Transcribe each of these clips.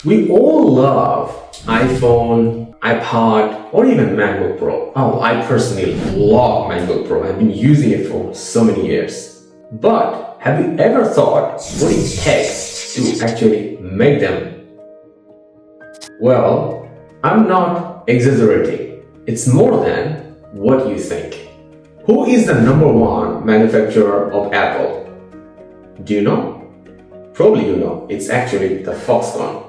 We all love iPhone, iPod, or even MacBook Pro. Oh, I personally love MacBook Pro. I've been using it for so many years. But have you ever thought what it takes to actually make them? Well, I'm not exaggerating. It's more than what you think. Who is the #1 manufacturer of Apple? Do you know? Probably you know. It's actually the Foxconn.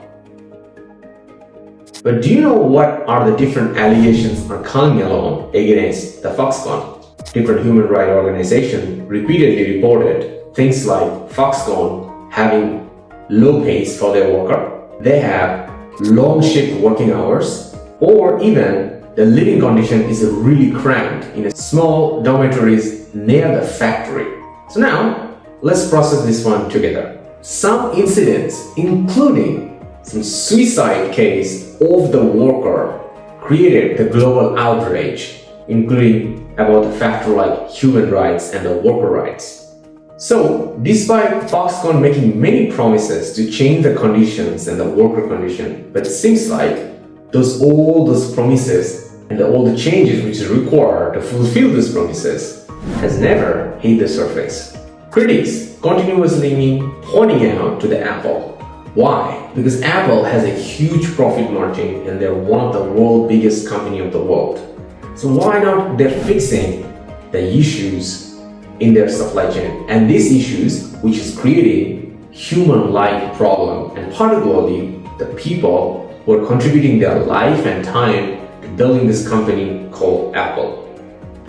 But do you know what are the different allegations are coming along against the Foxconn? Different human rights organizations repeatedly reported things like Foxconn having low pays for their worker, they have long shift working hours, or even the living condition is really cramped in a small dormitories near the factory. So now, let's process this one together. Some incidents, including some suicide case of the worker, created the global outrage, including about the factor like human rights and the worker rights. So, despite Foxconn making many promises to change the conditions and the worker condition, but it seems like all those promises and all the changes which is required to fulfill those promises has never hit the surface. Critics continuously pointing out to the Apple. Why? Because Apple has a huge profit margin and they're one of the world's biggest company of the world. So why not they're fixing the issues in their supply chain, and these issues which is creating human life problem, and particularly the people who are contributing their life and time to building this company called Apple.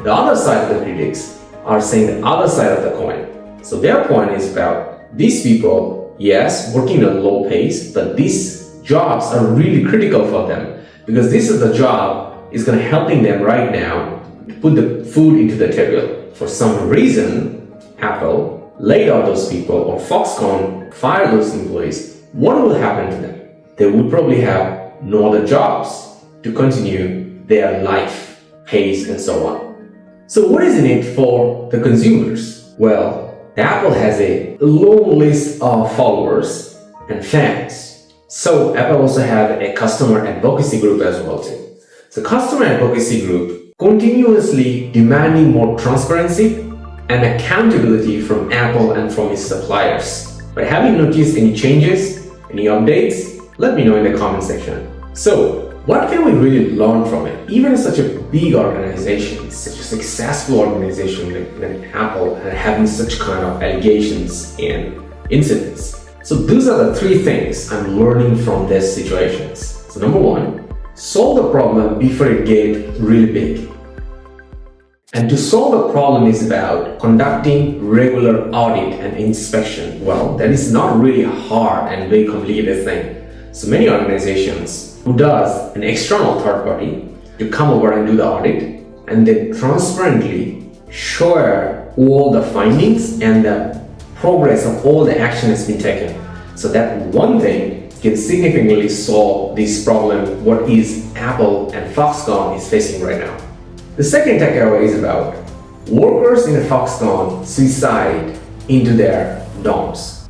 The other side of the critics are saying the other side of the coin. So their point is about these people, yes, working at low pace, but these jobs are really critical for them because this is the job is going to helping them right now to put the food into the table. For some reason, Apple laid off those people or Foxconn fired those employees. What will happen to them? They would probably have no other jobs to continue their life, pace, and so on. So what is in it for the consumers? Well, Apple has a long list of followers and fans. So Apple also have a customer advocacy group as well too. So customer advocacy group continuously demanding more transparency and accountability from Apple and from its suppliers. But have you noticed any changes, any updates? Let me know in the comment section. So what can we really learn from it? Even such a big organization, such a successful organization like Apple, and having such kind of allegations and incidents. So those are the 3 things I'm learning from these situations. So #1, solve the problem before it gets really big. And to solve the problem is about conducting regular audit and inspection. Well, that is not really hard and very complicated thing. So many organizations who does an external third party to come over and do the audit and then transparently share all the findings and the progress of all the action that's been taken. So that one thing can significantly solve this problem what is Apple and Foxconn is facing right now. The second takeaway is about workers in the Foxconn suicide into their dorms.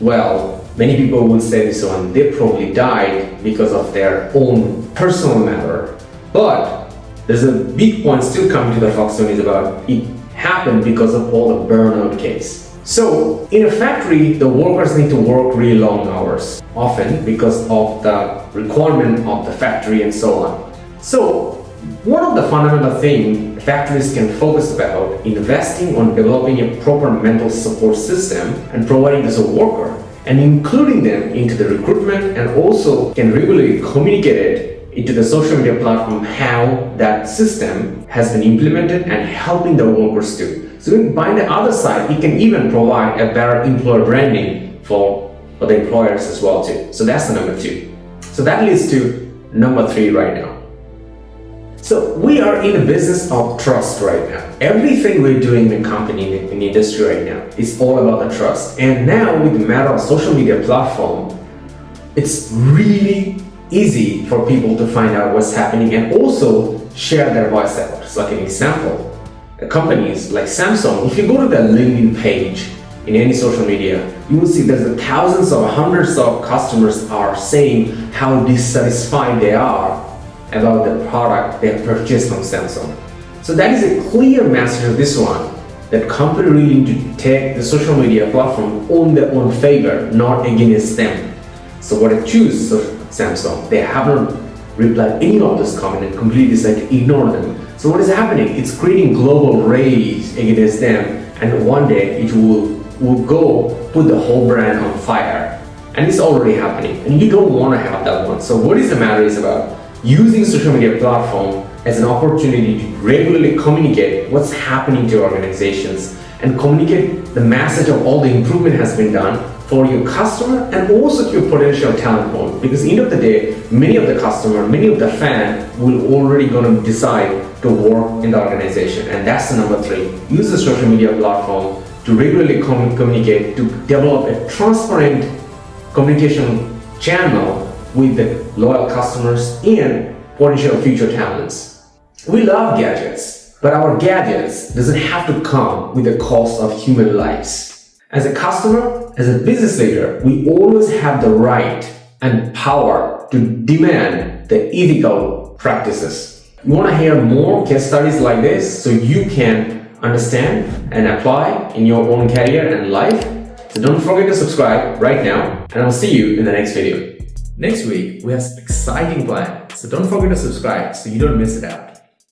Well, many people would say this one, they probably died because of their own personal matter. But there's a big point still coming to the Foxconn is about it happened because of all the burnout case. So in a factory, the workers need to work really long hours, often because of the requirement of the factory and so on. So one of the fundamental things factories can focus about investing on developing a proper mental support system and providing this a worker and including them into the recruitment, and also can regularly communicate it into the social media platform how that system has been implemented and helping the workers too. So by the other side, it can even provide a better employer branding for the employers as well too. So that's the #2. So that leads to #3 right now. So we are in the business of trust right now. Everything we're doing in the company, in the industry right now, is all about the trust. And now with the matter of social media platform, it's really easy for people to find out what's happening and also share their voice out. So like an example, companies like Samsung, if you go to their LinkedIn page, in any social media, you will see there's thousands or hundreds of customers are saying how dissatisfied they are about the product they have purchased from Samsung. So that is a clear message of this one, that company really need to take the social media platform on their own favor, not against them. So what I choose Samsung, they haven't replied any of those comments and completely decided to ignore them. So what is happening? It's creating global rage against them, and one day it will go put the whole brand on fire. And it's already happening, and you don't want to have that one. So what is the matter is about using social media platform as an opportunity to regularly communicate what's happening to organizations and communicate the message of all the improvement has been done for your customer and also to your potential talent pool. Because at the end of the day, many of the customer, many of the fan will already gonna decide to work in the organization. And that's the number 3. Use the social media platform to regularly communicate, to develop a transparent communication channel with the loyal customers and potential future talents. We love gadgets, but our gadgets doesn't have to come with the cost of human lives. As a customer, as a business leader, we always have the right and power to demand the ethical practices. You want to hear more case studies like this so you can understand and apply in your own career and life? So don't forget to subscribe right now, and I'll see you in the next video. Next week, we have some exciting plans, so don't forget to subscribe so you don't miss it out.